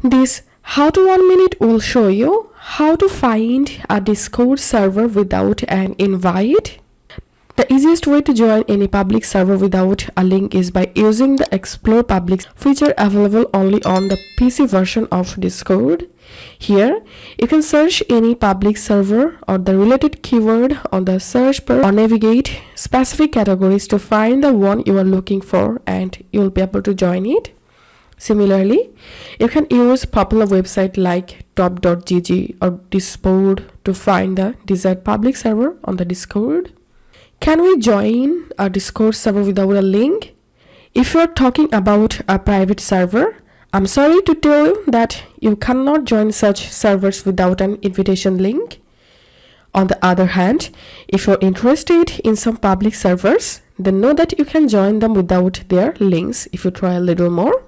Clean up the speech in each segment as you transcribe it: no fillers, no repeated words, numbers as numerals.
This How to 1 Minute will show you how to find a Discord server without an invite. The easiest way to join any public server without a link is by using the Explore Public feature available only on the PC version of Discord. Here, you can search any public server or the related keyword on the search bar or navigate specific categories to find the one you are looking for, and you'll be able to join it. Similarly, you can use popular websites like top.gg or Discord to find the desired public server on the Discord. Can we join a Discord server without a link? If you're talking about a private server, I'm sorry to tell you that you cannot join such servers without an invitation link. On the other hand, if you're interested in some public servers, then know that you can join them without their links if you try a little more.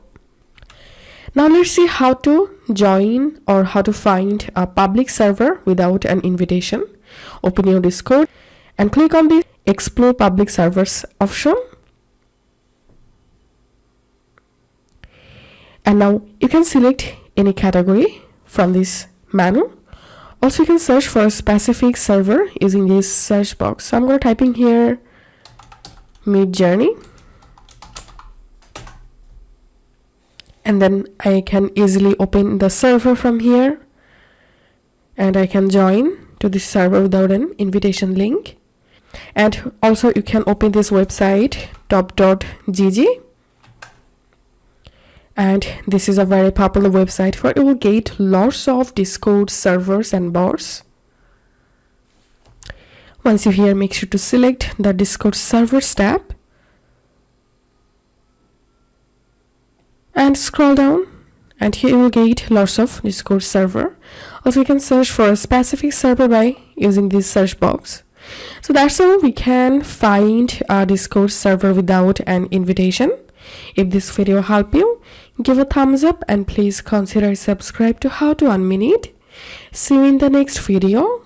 Now let's see how to join or how to find a public server without an invitation. Open your Discord and click on the Explore Public Servers option. And now you can select any category from this menu. Also, you can search for a specific server using this search box. So I'm going to type in here Midjourney. And then I can easily open the server from here. And I can join to this server without an invitation link. And also you can open this website top.gg, and this is a very popular website where you will get lots of Discord servers and bots. Once you're here, make sure to select the Discord servers tab and scroll down, and here you will get lots of Discord server. Also, you can search for a specific server by using this search box. So that's how we can find a Discord server without an invitation. If this video helped you, give a thumbs up and please consider subscribe to How to 1 Minute. See you in the next video.